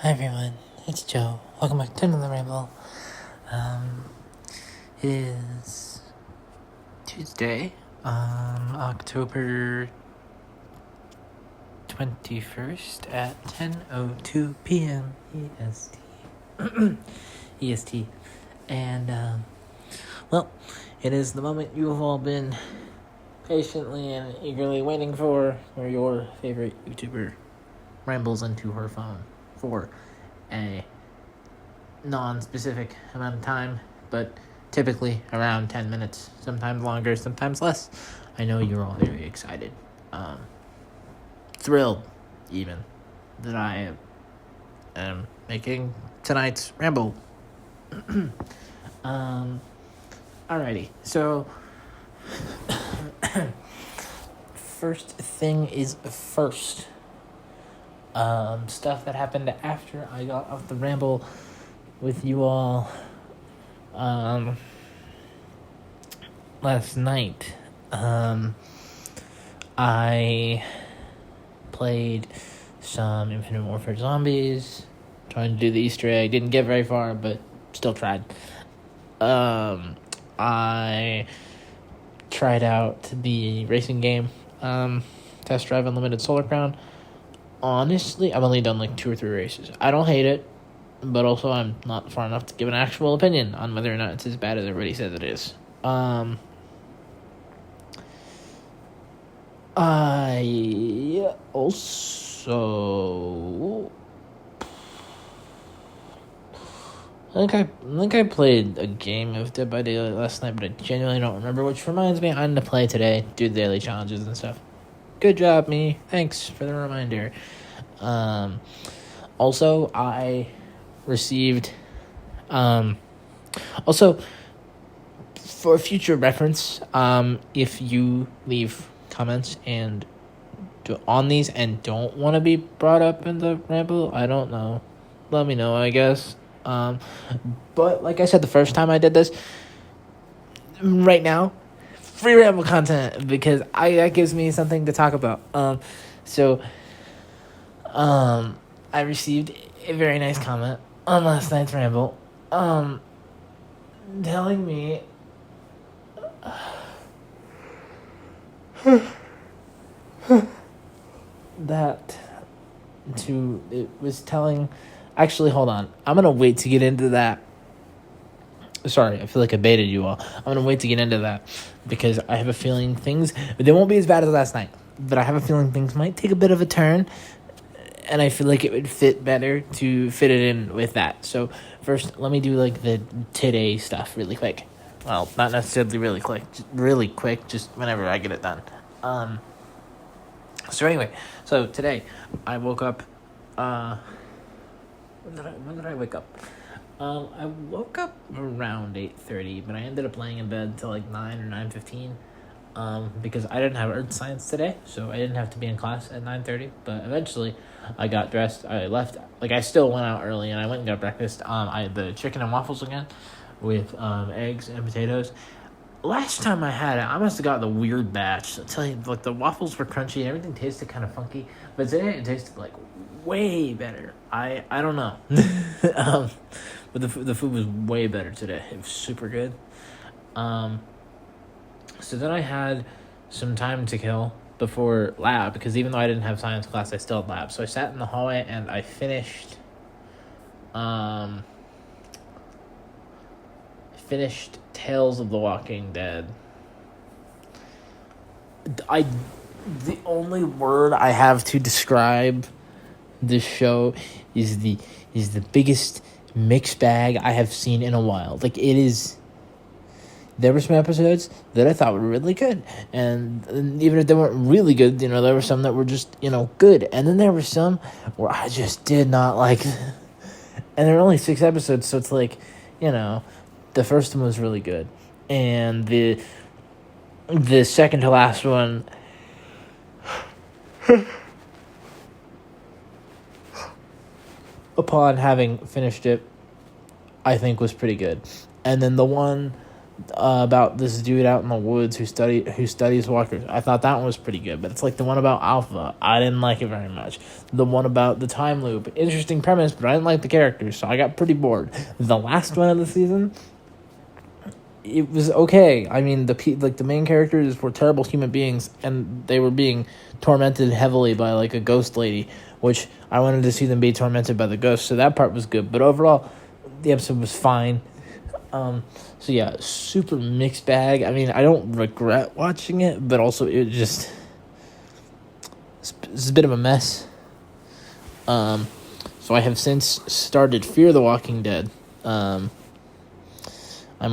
Hi everyone, it's Joe. Welcome back to another Ramble. It is Tuesday, October 21st at 10:02 p.m. EST. EST. And, well, it is the moment you have all been patiently and eagerly waiting for, where your favorite YouTuber rambles into her phone for a non-specific amount of time, but typically around 10 minutes, sometimes longer, sometimes less. I know you're all very excited, thrilled even, that I am making tonight's ramble. Alrighty, so first thing is first. Stuff that happened after I got off the ramble with you all last night. I played some Infinite Warfare Zombies, trying to do the Easter egg. Didn't get very far, but still tried. I tried out the racing game, Test Drive Unlimited Solar Crown. Honestly, I've only done like 2 or 3 races. I don't hate it, but also I'm not far enough to give an actual opinion on whether or not it's as bad as everybody says it is. I also I think I played a game of Dead by Daylight last night, but I genuinely don't remember, which reminds me I'm gonna play today, do the daily challenges and stuff. Good job, me. Thanks for the reminder. Also, I received, also, for future reference, if you leave comments and on these and don't want to be brought up in the ramble, I don't know. Let me know, I guess. But like I said, the first time I did this, right now, free ramble content, because that gives me something to talk about. I received a very nice comment on last night's ramble, telling me that actually, hold on, I'm gonna wait to get into that. Sorry, I feel like I baited you all. I'm going to wait to get into that because I have a feeling they won't be as bad as last night, but I have a feeling things might take a bit of a turn, and I feel like it would fit better to fit it in with that. So first, let me do like the today stuff really quick. Well, not necessarily really quick, just whenever I get it done. So anyway, so today I woke up, when did I wake up? I woke up around 8:30, but I ended up laying in bed till like 9 or 9:15, because I didn't have earth science today, so I didn't have to be in class at 9:30. But eventually, I got dressed. I left. Like, I still went out early, and I went and got breakfast. I had the chicken and waffles again, with eggs and potatoes. Last time I had it, I must have got the weird batch. I'll tell you, like, the waffles were crunchy and everything tasted kind of funky, but today it tasted like way better. I don't know. But the food was way better today. It was super good. So then I had some time to kill before lab, because even though I didn't have science class, I still had lab. So I sat in the hallway and I finished Tales of the Walking Dead. The only word I have to describe this show is the biggest mixed bag I have seen in a while. Like, it is. There were some episodes that I thought were really good, and even if they weren't really good, there were some that were just, good, and then there were some where I just did not like. And there were only 6 episodes, so it's like, the first one was really good, and the second to last one. Upon having finished it, I think was pretty good. And then the one about this dude out in the woods who studies walkers. I thought that one was pretty good, but it's like the one about Alpha. I didn't like it very much. The one about the time loop, interesting premise, but I didn't like the characters, so I got pretty bored. The last one of the season, it was okay. I mean, the main characters were terrible human beings, and they were being tormented heavily by like a ghost lady, which I wanted to see them be tormented by the ghost. So that part was good, but overall, the episode was fine. So yeah, super mixed bag. I mean, I don't regret watching it, but also it's a bit of a mess. So I have since started Fear the Walking Dead. I'm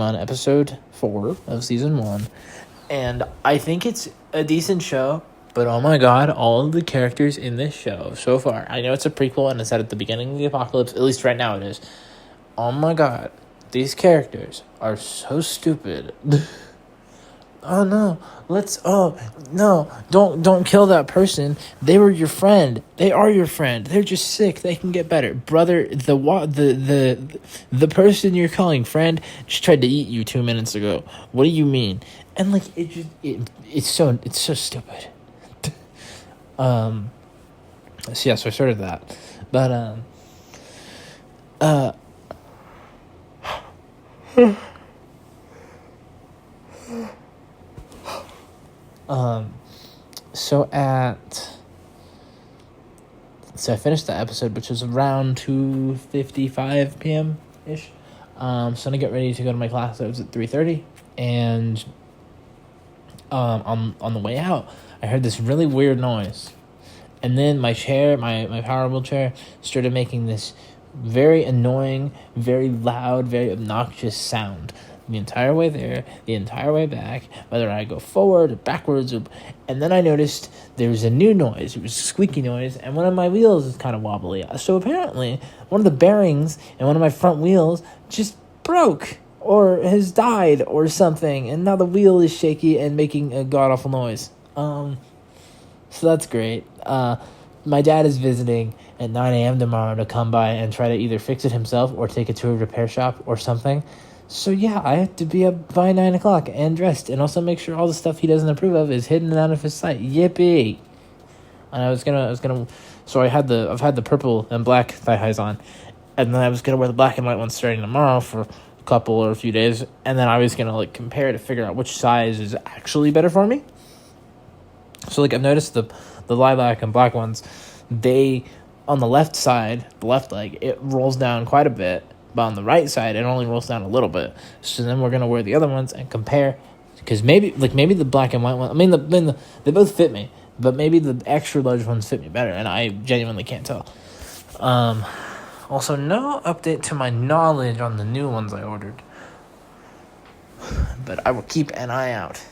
on episode 4 of season 1, and I think it's a decent show, but oh my god, all of the characters in this show so far, I know it's a prequel and it's set at the beginning of the apocalypse, at least right now it is. Oh my god, these characters are so stupid. Oh no, don't kill that person. They were your friend. They are your friend. They're just sick. They can get better. Brother, the person you're calling friend just tried to eat you 2 minutes ago. What do you mean? And like it's so stupid. So I started that. But so I finished the episode, which was around 2:55 p.m. ish. So I'm gonna get ready to go to my class. That was at 3:30, and on the way out, I heard this really weird noise, and then my chair, my power wheelchair, started making this very annoying, very loud, very obnoxious sound. The entire way there, the entire way back, whether I go forward or backwards, and then I noticed there was a new noise. It was a squeaky noise, and one of my wheels is kind of wobbly. So apparently, one of the bearings in one of my front wheels just broke or has died or something, and now the wheel is shaky and making a god-awful noise. So that's great. My dad is visiting at 9 a.m. tomorrow to come by and try to either fix it himself or take it to a repair shop or something. So yeah, I have to be up by 9 o'clock and dressed, and also make sure all the stuff he doesn't approve of is hidden out of his sight. Yippee! And I was gonna. So I've had the purple and black thigh highs on, and then I was gonna wear the black and white ones starting tomorrow for a couple or a few days, and then I was gonna like compare to figure out which size is actually better for me. So like I've noticed the lilac and black ones, they on the left side, the left leg, it rolls down quite a bit. But on the right side, it only rolls down a little bit. So then we're gonna wear the other ones and compare, because maybe the black and white one. I mean, they both fit me, but maybe the extra large ones fit me better, and I genuinely can't tell. Also, no update to my knowledge on the new ones I ordered, but I will keep an eye out.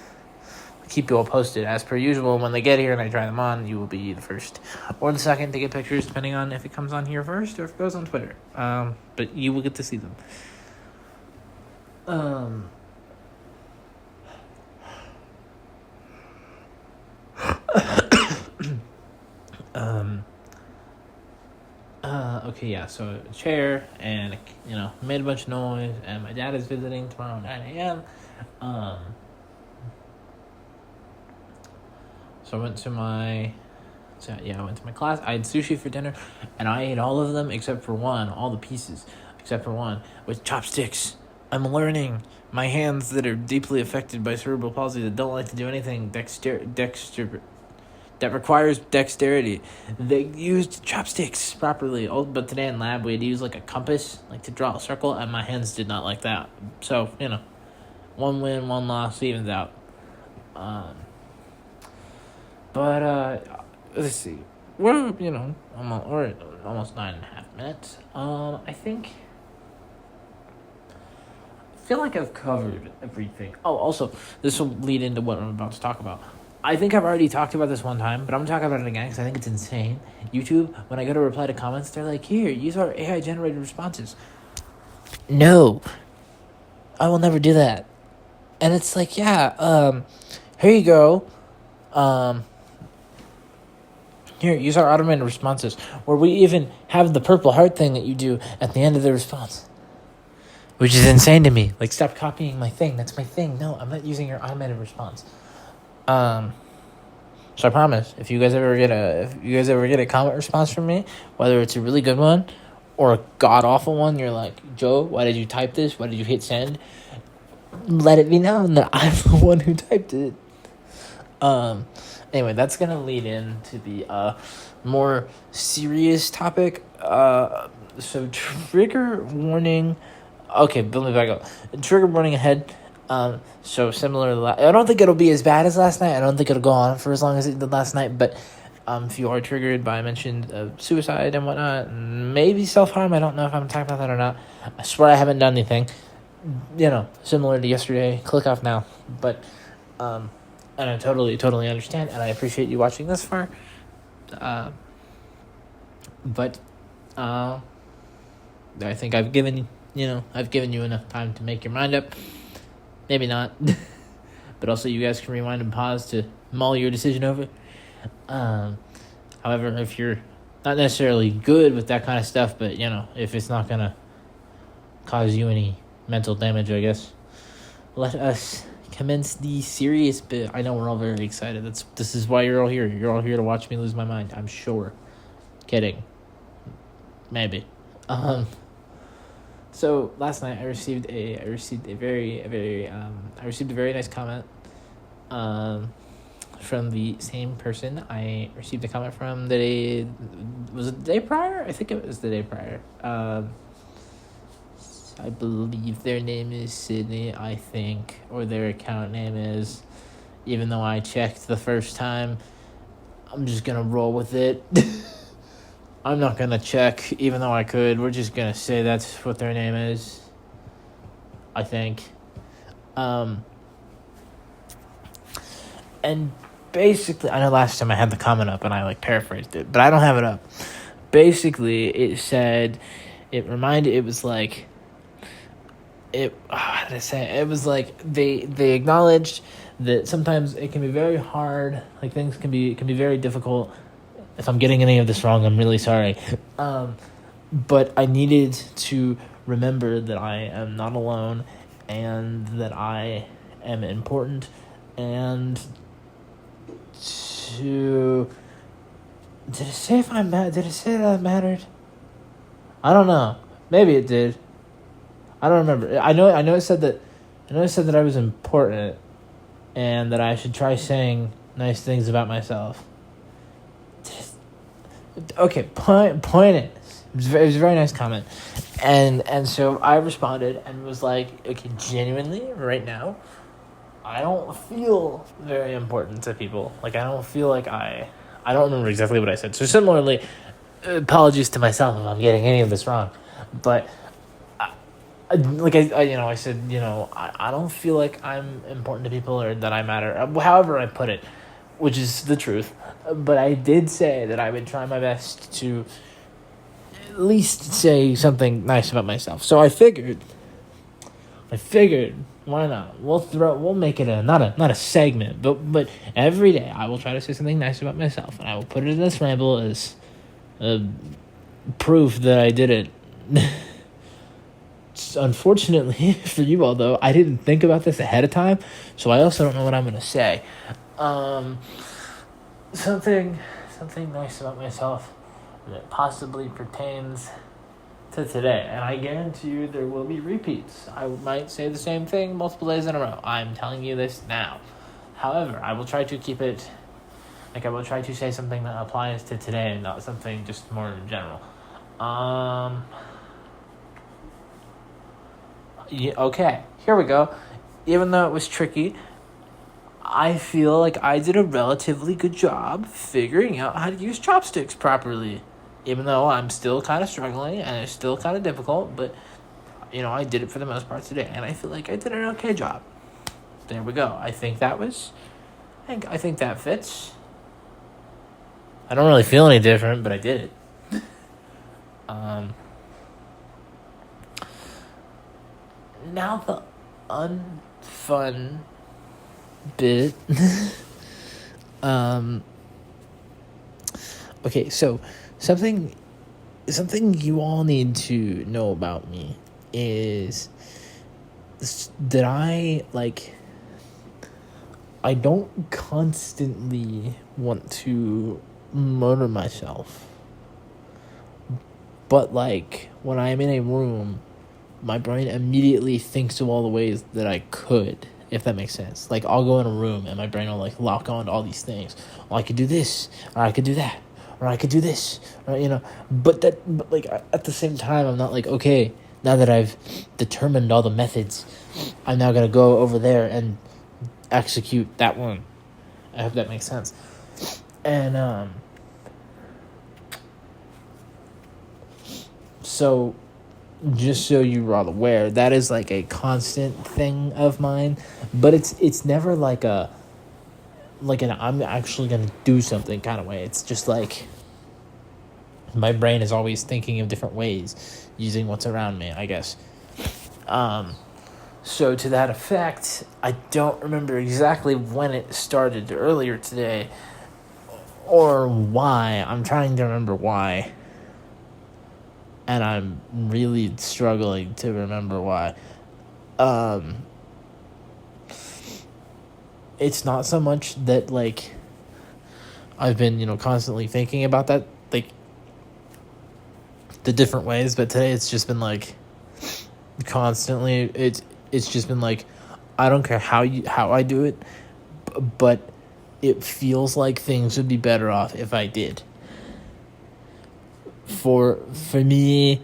Keep you all posted as per usual. When they get here and I try them on, you will be the first or the second to get pictures, depending on if it comes on here first or if it goes on Twitter. But you will get to see them. Okay, yeah, so a chair, and made a bunch of noise, and my dad is visiting tomorrow at 9 a.m. So I went to my class. I had sushi for dinner, and I ate all of them except for one, all the pieces except for one, with chopsticks. I'm learning. My hands that are deeply affected by cerebral palsy that don't like to do anything that requires dexterity. They used chopsticks properly. But today in lab, we had to use like a compass, like to draw a circle, and my hands did not like that. So, one win, one loss, evens out. But let's see. We're almost 9.5 minutes. I feel like I've covered everything. Oh, also, this will lead into what I'm about to talk about. I think I've already talked about this one time, but I'm going to talk about it again because I think it's insane. YouTube, when I go to reply to comments, they're like, here, use our AI-generated responses. No. I will never do that. And it's like, yeah, here you go. Here, use our automated responses, where we even have the purple heart thing that you do at the end of the response. which is insane to me. Like, stop copying my thing. That's my thing. No, I'm not using your automated response. So I promise, if you guys ever get a comment response from me, whether it's a really good one or a god awful one, you're like, Joe, why did you type this? Why did you hit send? Let it be known that I'm the one who typed it. Anyway, that's gonna lead into the more serious topic. So trigger warning. Okay, let me back up. Trigger warning ahead. So similar to I don't think it'll be as bad as last night. I don't think it'll go on for as long as it did last night. But if you are triggered by, I mentioned suicide and whatnot, maybe self-harm. I don't know if I'm talking about that or not. I swear I haven't done anything. Similar to yesterday. Click off now. But and I totally understand, and I appreciate you watching this far. But I think I've given you enough time to make your mind up. Maybe not. But also you guys can rewind and pause to mull your decision over. However, if you're not necessarily good with that kind of stuff, but, if it's not going to cause you any mental damage, I guess, let us commence the serious bit. I know we're all very excited. This is why you're all here. You're all here to watch me lose my mind, I'm sure. Kidding. Maybe. So last night I received a very nice comment from the same person I received a comment from was it the day prior? I think it was the day prior. I believe their name is Sydney, I think, or their account name is, even though I checked the first time. I'm just gonna roll with it. I'm not going to check, even though I could. We're just going to say that's what their name is, I think. And basically, I know last time I had the comment up and I, paraphrased it, but I don't have it up. Basically, it said, it was like, how did I say it? It was like they acknowledged that sometimes it can be very hard, things can be very difficult. If I'm getting any of this wrong, I'm really sorry. But I needed to remember that I am not alone and that I am important, and to... Did it say if I'm mad? Did it say that I mattered? I don't know. Maybe it did. I don't remember. I know it said that I was important and that I should try saying nice things about myself. Okay, point is, it was a very nice comment, and so I responded and was like, okay, genuinely, right now, I don't feel very important to people. I don't feel like I don't remember exactly what I said. So similarly, apologies to myself if I'm getting any of this wrong, but I said, I don't feel like I'm important to people or that I matter. However I put it, which is the truth. But I did say that I would try my best to at least say something nice about myself. So I figured, why not? We'll make it not a segment, but every day I will try to say something nice about myself, and I will put it in this ramble as proof that I did it. Unfortunately for you all, though, I didn't think about this ahead of time, so I also don't know what I'm gonna say. Something nice about myself that possibly pertains to today, and I guarantee you there will be repeats. I might say the same thing multiple days in a row. I'm telling you this now. However, I will try to keep it, I will try to say something that applies to today and not something just more in general. Okay, here we go. Even though it was tricky, I feel like I did a relatively good job figuring out how to use chopsticks properly. Even though I'm still kind of struggling and it's still kind of difficult, but, I did it for the most part today. And I feel like I did an okay job. There we go. I think that fits. I don't really feel any different, but I did it. Now the unfun bit. Okay, so something you all need to know about me is that I don't constantly want to murder myself. But, like, when I'm in a room, my brain immediately thinks of all the ways that I could, if that makes sense. Like, I'll go in a room and my brain will, like, lock on to all these things. Well, I could do this, or I could do that, or I could do this, or, you know. But, like, at the same time, I'm not like, okay, now that I've determined all the methods, I'm now going to go over there and execute that one. I hope that makes sense. And, so, just so you're all aware, that is like a constant thing of mine, but it's never like an I'm actually gonna do something kind of way. It's just like my brain is always thinking of different ways using what's around me, I guess. So to that effect, I don't remember exactly when it started earlier today or why. I'm trying to remember why. And I'm really struggling to remember why. It's not so much that, like, I've been, constantly thinking about that, like, the different ways, but today it's just been, like, constantly, it's just been, like, I don't care how I do it, but it feels like things would be better off if I did. For me,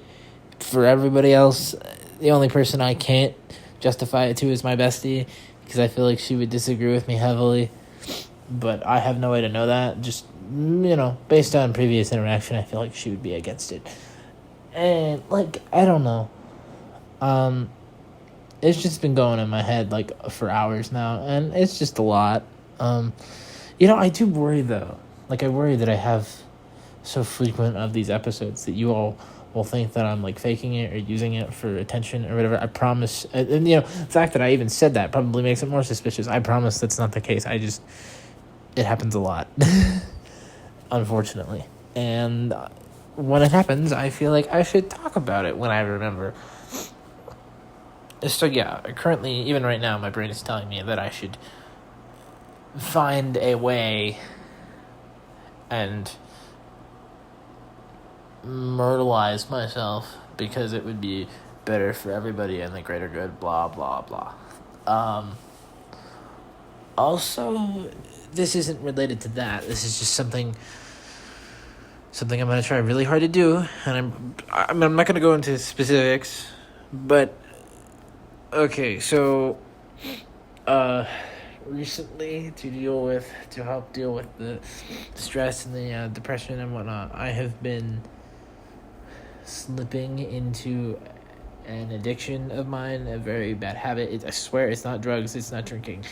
for everybody else, the only person I can't justify it to is my bestie, because I feel like she would disagree with me heavily, but I have no way to know that. Just, based on previous interaction, I feel like she would be against it. And, like, I don't know. It's just been going in my head, like, for hours now, and it's just a lot. I do worry, though. Like, I worry that I have so frequent of these episodes that you all will think that I'm, like, faking it or using it for attention or whatever. I promise. And the fact that I even said that probably makes it more suspicious. I promise that's not the case. It happens a lot, unfortunately. And when it happens, I feel like I should talk about it when I remember. So, yeah, currently, even right now, my brain is telling me that I should find a way and myrtleize myself because it would be better for everybody and the greater good, blah, blah, blah. Also, this isn't related to that. This is just something I'm going to try really hard to do, and I'm not going to go into specifics, but okay, so recently to help deal with the stress and the depression and whatnot, I have been slipping into an addiction of mine, a very bad habit. I swear it's not drugs, it's not drinking.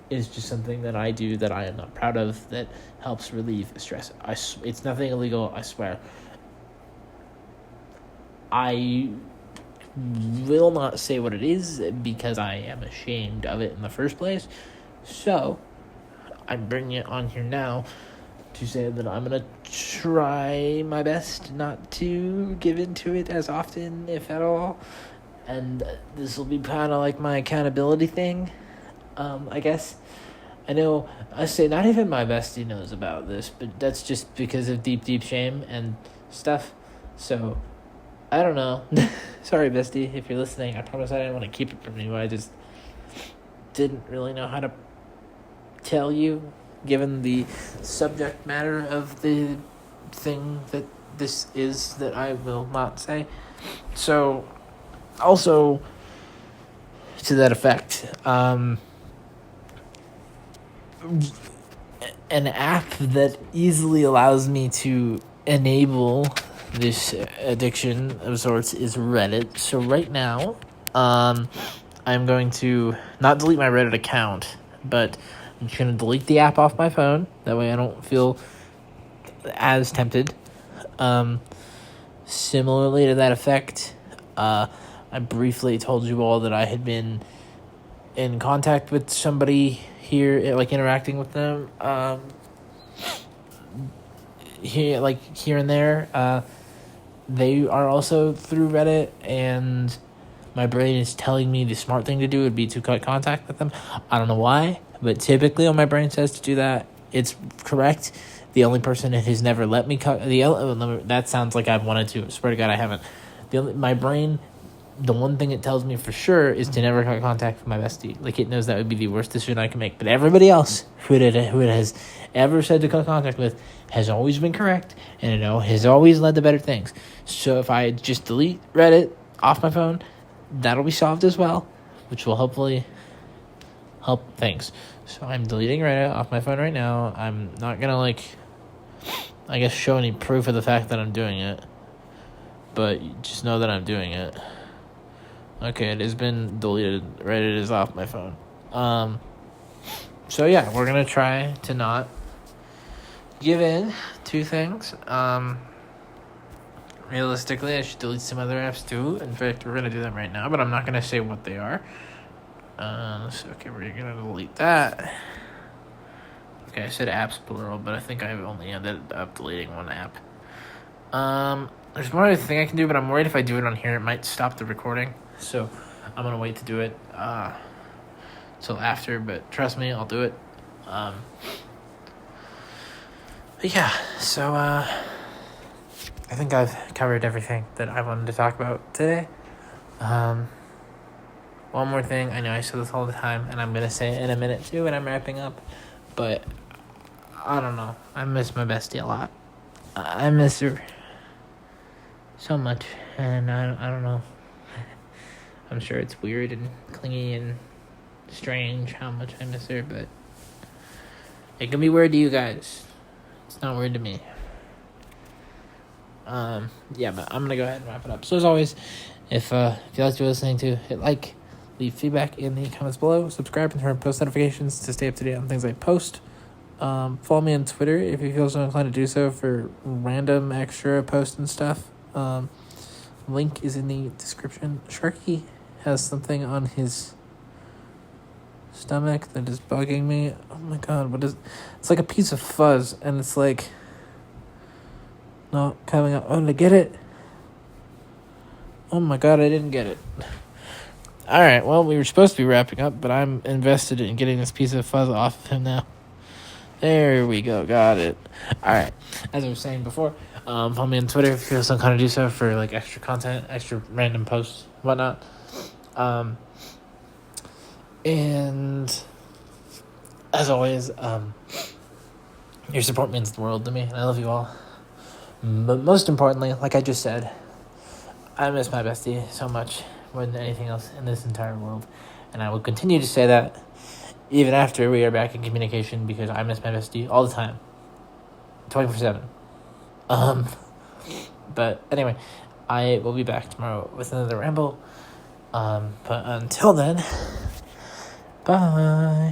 It's just something that I do that I am not proud of that helps relieve stress. It's nothing illegal, I swear. I will not say what it is because I am ashamed of it in the first place. So, I'm bringing it on here now to say that I'm going to try my best not to give into it as often, if at all. And this will be kind of like my accountability thing, I guess. I know, I say not even my bestie knows about this, but that's just because of deep, deep shame and stuff. So, I don't know. Sorry, bestie, if you're listening. I promise I didn't want to keep it from you. I just didn't really know how to tell you, given the subject matter of the thing that this is that I will not say. So, also, to that effect, an app that easily allows me to enable this addiction of sorts is Reddit. So right now, I'm going to not delete my Reddit account, but I'm just going to delete the app off my phone. That way I don't feel as tempted. Similarly to that effect, I briefly told you all that I had been in contact with somebody here, like interacting with them, here and there. They are also through Reddit, and my brain is telling me the smart thing to do would be to cut contact with them. I don't know why, but typically when my brain says to do that, it's correct. The only person that has never let me cut that sounds like I've wanted to. I swear to God, I haven't. My brain, the one thing it tells me for sure is to never cut contact with my bestie. Like, it knows that would be the worst decision I can make. But everybody else who it has ever said to cut contact with has always been correct, and has always led to better things. So if I just delete Reddit off my phone, that'll be solved as well, which will hopefully help things. So I'm deleting Reddit off my phone right now. I'm not gonna show any proof of the fact that I'm doing it, but just know that I'm doing it. Okay, it has been deleted. Reddit is off my phone. So yeah, we're gonna try to not give in to things. Realistically, I should delete some other apps too. In fact, we're gonna do them right now, but I'm not gonna say what they are. We're gonna delete that. Okay, I said apps plural, but I think I've only ended up deleting one app. There's one other thing I can do, but I'm worried if I do it on here, it might stop the recording. So I'm gonna wait to do it till after. But trust me, I'll do it. But yeah, so I think I've covered everything that I wanted to talk about today. One more thing, I know I say this all the time, and I'm gonna say it in a minute too when I'm wrapping up, but I don't know, I miss my bestie a lot. I miss her so much, and I don't know. I'm sure it's weird and clingy and strange how much I miss her, but it can be weird to you guys. It's not weird to me. Yeah, but I'm gonna go ahead and wrap it up. So as always, if you like what you're listening to, hit like, leave feedback in the comments below, subscribe and turn on post notifications to stay up to date on things I post. Follow me on Twitter if you feel so inclined to do so for random extra posts and stuff. Link is in the description. Sharky has something on his stomach that is bugging me. Oh my God, what is... It's like a piece of fuzz, and it's like not coming up. Oh, did I get it? Oh my God, I didn't get it. Alright, well, we were supposed to be wrapping up, but I'm invested in getting this piece of fuzz off of him now. There we go, got it. Alright, as I was saying before, follow me on Twitter if you feel some kind of do so for like extra content, extra random posts, whatnot. And as always, your support means the world to me, and I love you all. But most importantly, like I just said, I miss my bestie so much more than anything else in this entire world, and I will continue to say that even after we are back in communication, because I miss my bestie all the time, 24/7. But anyway, I will be back tomorrow with another ramble. But until then, bye.